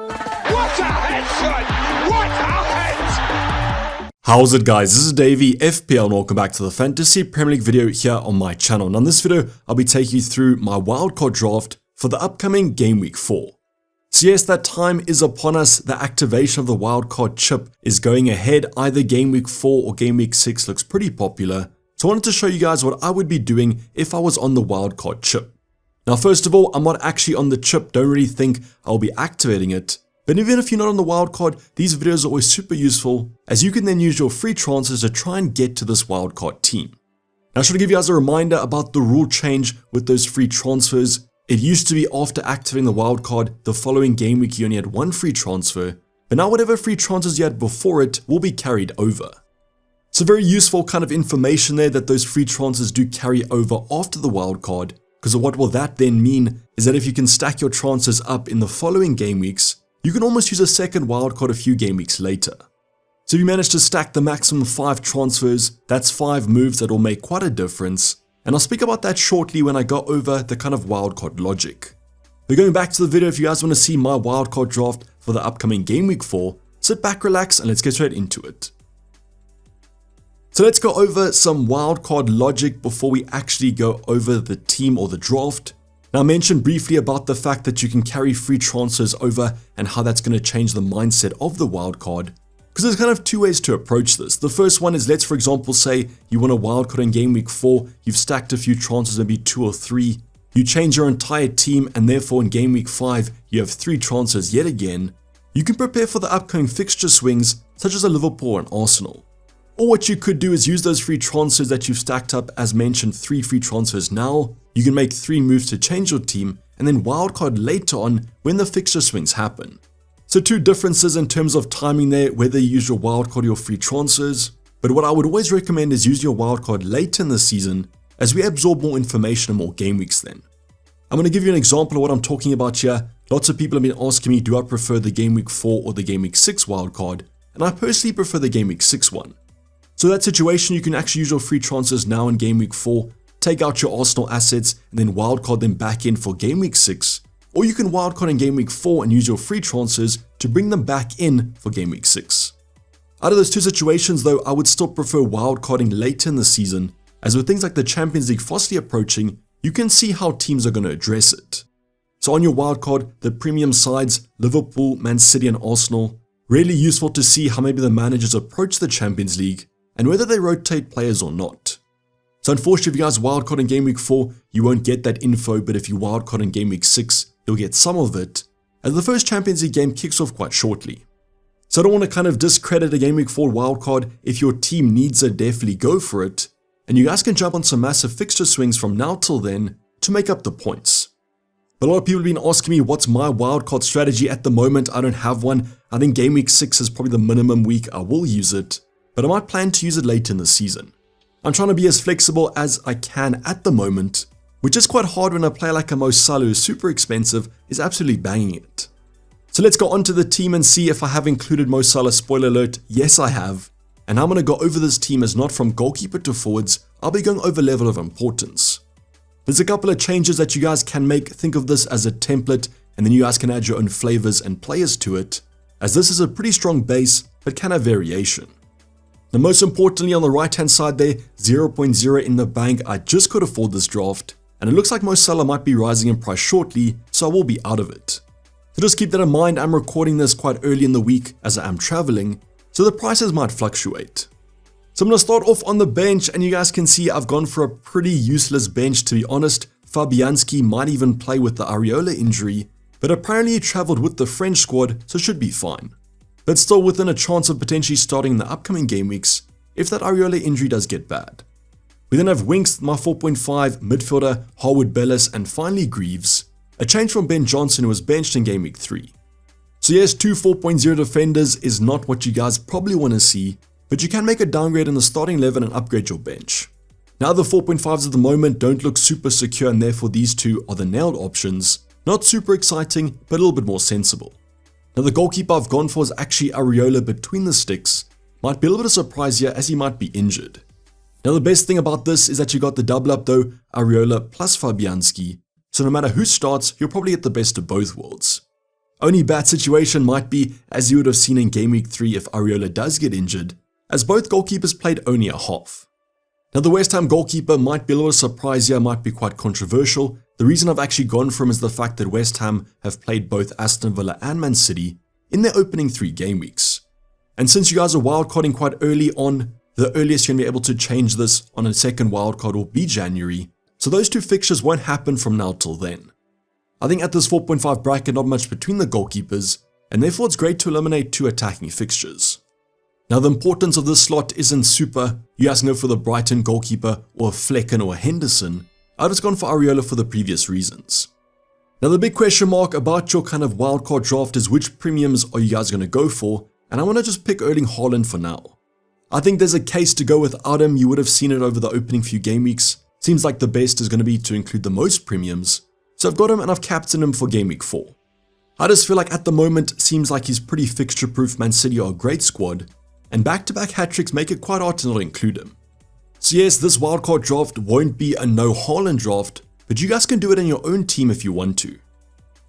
What a headshot! What a head! How's it, guys? This is Dayvy, FPL, and welcome back to the Fantasy Premier League video here on my channel. Now in this video, I'll be taking you through my wildcard draft for the upcoming Game Week 4. So yes, that time is upon us. The activation of the wildcard chip is going ahead. Either Game Week 4 or Game Week 6 looks pretty popular. So I wanted to show you guys what I would be doing if I was on the wildcard chip. Now first of all, I'm not actually on the chip, don't really think I'll be activating it. But even if you're not on the wildcard, these videos are always super useful, as you can then use your free transfers to try and get to this wildcard team. Now I should give you guys a reminder about the rule change with those free transfers. It used to be after activating the wildcard, the following game week you only had one free transfer, but now whatever free transfers you had before it will be carried over. So very useful kind of information there that those free transfers do carry over after the wildcard, because what will that then mean is that if you can stack your transfers up in the following game weeks, you can almost use a second wildcard a few game weeks later. So if you manage to stack the maximum 5 transfers, that's 5 moves that will make quite a difference. And I'll speak about that shortly when I go over the kind of wildcard logic. But going back to the video, if you guys want to see my wildcard draft for the upcoming Game Week 4, sit back, relax, and let's get straight into it. So let's go over some wildcard logic before we actually go over the team or the draft. Now I mentioned briefly about the fact that you can carry free transfers over and how that's going to change the mindset of the wildcard. Because there's kind of 2 ways to approach this. The first one is, let's for example say you want a wildcard in Game Week 4, you've stacked a few transfers, maybe 2 or 3, you change your entire team and therefore in Game Week 5 you have 3 transfers yet again. You can prepare for the upcoming fixture swings such as a Liverpool and Arsenal. Or what you could do is use those free transfers that you've stacked up, as mentioned 3 free transfers now. You can make 3 moves to change your team and then wildcard later on when the fixture swings happen. So 2 differences in terms of timing there, whether you use your wildcard or your free transfers. But what I would always recommend is use your wildcard late in the season, as we absorb more information and more game weeks then. I'm going to give you an example of what I'm talking about here. Lots of people have been asking me, do I prefer the Game Week 4 or the Game Week 6 wildcard? And I personally prefer the Game Week 6 one. So that situation, you can actually use your free transfers now in Game Week 4, take out your Arsenal assets and then wildcard them back in for Game Week 6. Or you can wildcard in Game Week 4 and use your free transfers to bring them back in for Game Week 6. Out of those 2 situations though, I would still prefer wildcarding later in the season, as with things like the Champions League fastly approaching, you can see how teams are going to address it. So on your wildcard, the premium sides, Liverpool, Man City and Arsenal, really useful to see how maybe the managers approach the Champions League and whether they rotate players or not. So unfortunately, if you guys wildcard in Game Week 4, you won't get that info, but if you wildcard in Game Week 6, you'll get some of it, as the first Champions League game kicks off quite shortly. So I don't want to kind of discredit a Game Week 4 wildcard. If your team needs it, definitely go for it, and you guys can jump on some massive fixture swings from now till then to make up the points. But a lot of people have been asking me what's my wildcard strategy at the moment. I don't have one. I think Game Week 6 is probably the minimum week I will use it, but I might plan to use it later in the season. I'm trying to be as flexible as I can at the moment, which is quite hard when a player like a Mo Salah, who's super expensive, is absolutely banging it. So let's go onto the team and see if I have included Mo Salah. Spoiler alert, yes I have. And I'm going to go over this team as not from goalkeeper to forwards, I'll be going over level of importance. There's a couple of changes that you guys can make. Think of this as a template and then you guys can add your own flavors and players to it, as this is a pretty strong base but can have variation. Now most importantly, on the right hand side there, 0.0 in the bank. I just could afford this draft, and it looks like Mo Salah might be rising in price shortly, so I will be out of it. So just keep that in mind. I'm recording this quite early in the week as I am traveling, so the prices might fluctuate. So I'm going to start off on the bench, and you guys can see I've gone for a pretty useless bench, to be honest. Fabianski might even play with the Areola injury, but apparently he travelled with the French squad, so should be fine. But still within a chance of potentially starting in the upcoming game weeks if that Areola injury does get bad. We then have Winks, my 4.5, midfielder, Harwood Bellis, and finally Greaves, a change from Ben Johnson, who was benched in Game Week 3. So yes, 2 4.0 defenders is not what you guys probably want to see, but you can make a downgrade in the starting 11 and upgrade your bench. Now the 4.5s at the moment don't look super secure, and therefore these 2 are the nailed options. Not super exciting, but a little bit more sensible. Now the goalkeeper I've gone for is actually Areola between the sticks. Might be a little bit of surprise here as he might be injured. Now the best thing about this is that you got the double up though, Areola plus Fabianski. So no matter who starts, you'll probably get the best of both worlds. Only bad situation might be, as you would have seen in Game Week 3 if Areola does get injured, as both goalkeepers played only a half. Now the West Ham goalkeeper might be a little surprised here, might be quite controversial. The reason I've actually gone for him is the fact that West Ham have played both Aston Villa and Man City in their opening 3 game weeks. And since you guys are wildcarding quite early on, the earliest you're going to be able to change this on a second wildcard will be January, so those 2 fixtures won't happen from now till then. I think at this 4.5 bracket, not much between the goalkeepers, and therefore it's great to eliminate 2 attacking fixtures. Now the importance of this slot isn't super. You guys can go for the Brighton goalkeeper or a Flecken or a Henderson. I've just gone for Areola for the previous reasons. Now the big question mark about your kind of wildcard draft is which premiums are you guys going to go for, and I want to just pick Erling Haaland for now. I think there's a case to go without him. You would have seen it over the opening few game weeks. Seems like the best is going to be to include the most premiums. So I've got him and I've captained him for Game Week 4. I just feel like at the moment, seems like he's pretty fixture proof. Man City are a great squad, and back-to-back hat-tricks make it quite hard to not include him. So yes, this wildcard draft won't be a no Haaland draft, but you guys can do it in your own team if you want to.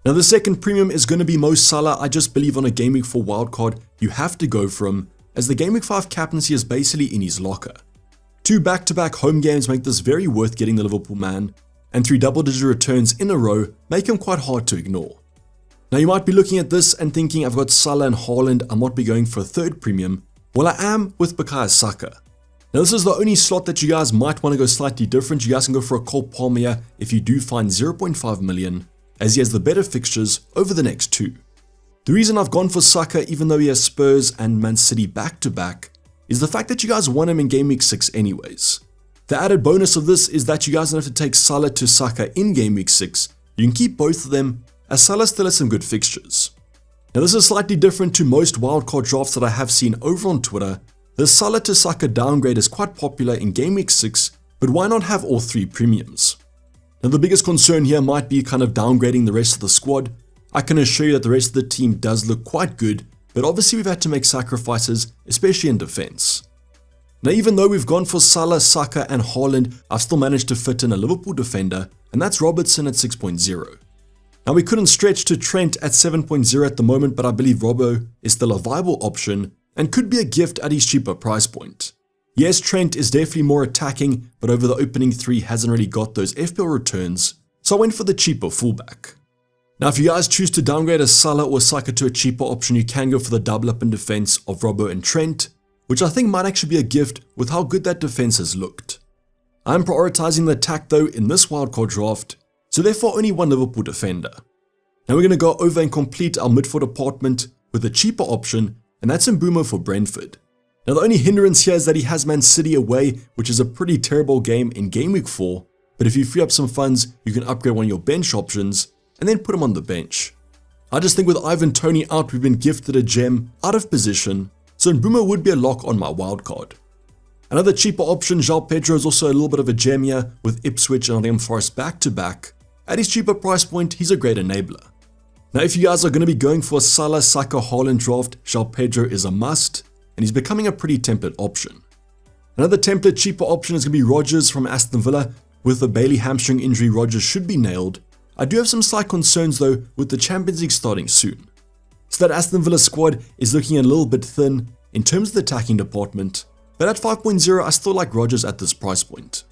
Now the second premium is going to be Mo Salah. I just believe on a Game Week 4 wildcard, you have to go for him, as the Game Week 5 captaincy is basically in his locker. 2 back-to-back home games make this very worth getting the Liverpool man, and 3 double-digit returns in a row make him quite hard to ignore. Now you might be looking at this and thinking I've got Salah and Haaland, I might be going for a third premium. Well, I am with Bukayo Saka. Now this is the only slot that you guys might want to go slightly different. You guys can go for a Cole Palmer if you do find 0.5 million, as he has the better fixtures over the next 2. The reason I've gone for Saka, even though he has Spurs and Man City back-to-back, is the fact that you guys want him in Game Week 6 anyways. The added bonus of this is that you guys don't have to take Salah to Saka in Game Week 6. You can keep both of them, as Salah still has some good fixtures. Now this is slightly different to most wildcard drafts that I have seen over on Twitter. The Salah to Saka downgrade is quite popular in Game Week 6, but why not have all 3 premiums? Now the biggest concern here might be kind of downgrading the rest of the squad. I can assure you that the rest of the team does look quite good, but obviously we've had to make sacrifices, especially in defense. Now even though we've gone for Salah, Saka and Haaland, I've still managed to fit in a Liverpool defender, and that's Robertson at 6.0. Now we couldn't stretch to Trent at 7.0 at the moment, but I believe Robbo is still a viable option and could be a gift at his cheaper price point. Yes, Trent is definitely more attacking, but over the opening 3 hasn't really got those FPL returns, so I went for the cheaper fullback. Now if you guys choose to downgrade a Salah or Saka to a cheaper option, you can go for the double up in defense of Robbo and Trent, which I think might actually be a gift with how good that defense has looked. I'm prioritizing the attack though in this wildcard draft, so therefore only one Liverpool defender. Now we're going to go over and complete our midfield department with a cheaper option, and that's Mbeumo for Brentford. Now the only hindrance here is that he has Man City away, which is a pretty terrible game in Game Week 4, but if you free up some funds, you can upgrade one of your bench options, and then put him on the bench. I just think with Ivan Toney out, we've been gifted a gem out of position, so Mbeumo would be a lock on my wildcard. Another cheaper option, João Pedro, is also a little bit of a gem here with Ipswich and Nottingham Forest back-to-back. At his cheaper price point, he's a great enabler. Now if you guys are going to be going for a Salah, Saka, Haaland draft, João Pedro is a must, and he's becoming a pretty template option. Another template cheaper option is going to be Rodgers from Aston Villa. With the Bailey hamstring injury, Rodgers should be nailed. I do have some slight concerns though with the Champions League starting soon. So that Aston Villa squad is looking a little bit thin in terms of the attacking department, but at 5.0 I still like Rodgers at this price point.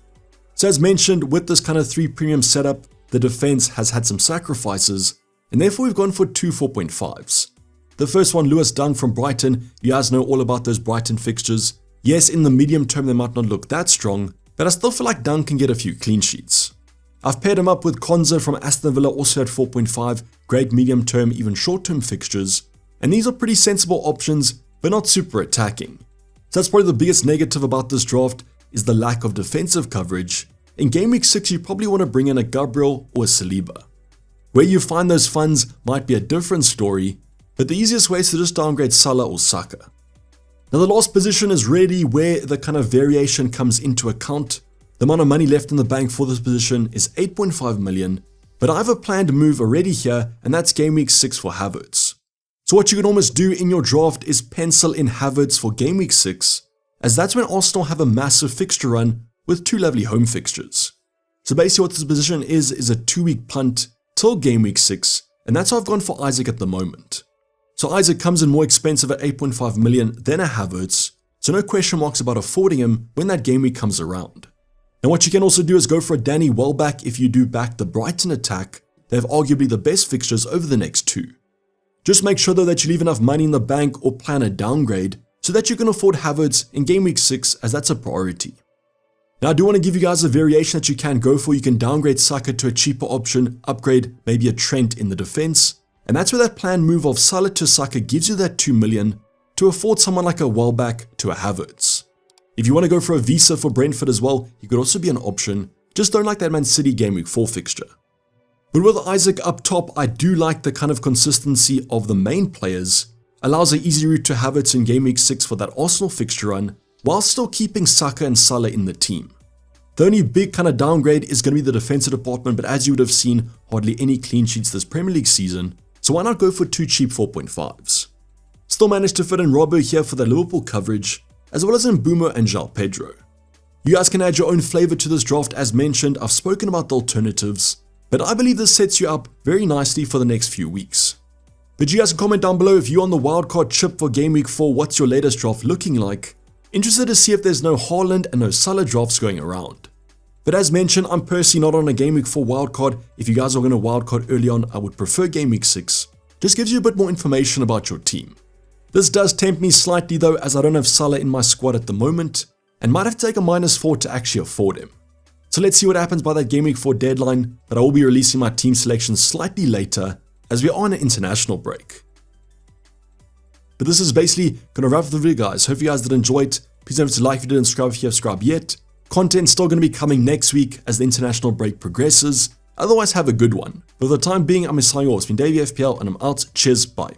So as mentioned, with this kind of 3 premium setup, the defense has had some sacrifices, and therefore we've gone for 2 4.5s. The first one, Lewis Dunk from Brighton. You guys know all about those Brighton fixtures. Yes, in the medium term they might not look that strong, but I still feel like Dunk can get a few clean sheets. I've paired him up with Konza from Aston Villa, also at 4.5, great medium term, even short term fixtures, and these are pretty sensible options, but not super attacking. So that's probably the biggest negative about this draft, is the lack of defensive coverage. In Game Week 6 you probably want to bring in a Gabriel or a Saliba. Where you find those funds might be a different story, but the easiest way is to just downgrade Salah or Saka. Now the last position is really where the kind of variation comes into account. The amount of money left in the bank for this position is 8.5 million, but I have a planned move already here, and that's Game Week 6 for Havertz. So what you can almost do in your draft is pencil in Havertz for Game Week 6, as that's when Arsenal have a massive fixture run with 2 lovely home fixtures. So basically what this position is a 2-week punt till Game Week 6, and that's why I've gone for Isaac at the moment. So Isaac comes in more expensive at 8.5 million than a Havertz, so no question marks about affording him when that game week comes around. And what you can also do is go for a Danny Welbeck if you do back the Brighton attack. They have arguably the best fixtures over the next two. Just make sure though that you leave enough money in the bank or plan a downgrade so that you can afford Havertz in game week 6, as that's a priority. Now I do want to give you guys a variation that you can go for. You can downgrade Saka to a cheaper option, upgrade maybe a Trent in the defense, and that's where that planned move of Salah to Saka gives you that 2 million to afford someone like a Welbeck to a Havertz. If you want to go for a Visa for Brentford as well, he could also be an option, just don't like that Man City game week 4 fixture. But with Isaac up top, I do like the kind of consistency of the main players, allows an easy route to Havertz in game week 6 for that Arsenal fixture run, while still keeping Saka and Salah in the team. The only big kind of downgrade is going to be the defensive department, but as you would have seen, hardly any clean sheets this Premier League season, so why not go for 2 cheap 4.5s? Still managed to fit in Robbo here for the Liverpool coverage, as well as in Mbeumo and João Pedro. You guys can add your own flavor to this draft. As mentioned, I've spoken about the alternatives, but I believe this sets you up very nicely for the next few weeks. But you guys can comment down below if you're on the wildcard chip for game week 4, what's your latest draft looking like? Interested to see if there's no Haaland and no Salah drafts going around. But as mentioned, I'm personally not on a game week 4 wildcard. If you guys are going to wildcard early on, I would prefer game week 6. Just gives you a bit more information about your team. This does tempt me slightly though, as I don't have Salah in my squad at the moment, and might have to take a -4 to actually afford him. So let's see what happens by that game week 4 deadline, but I will be releasing my team selection slightly later, as we are on an international break. But this is basically going to wrap up the video, guys. Hope you guys did enjoy it. Please don't forget to like if you didn't subscribe if you have subscribed yet. Content's still going to be coming next week as the international break progresses. Otherwise, have a good one. But for the time being, I'm signing off. It's been Dayvy FPL, and I'm out. Cheers, bye.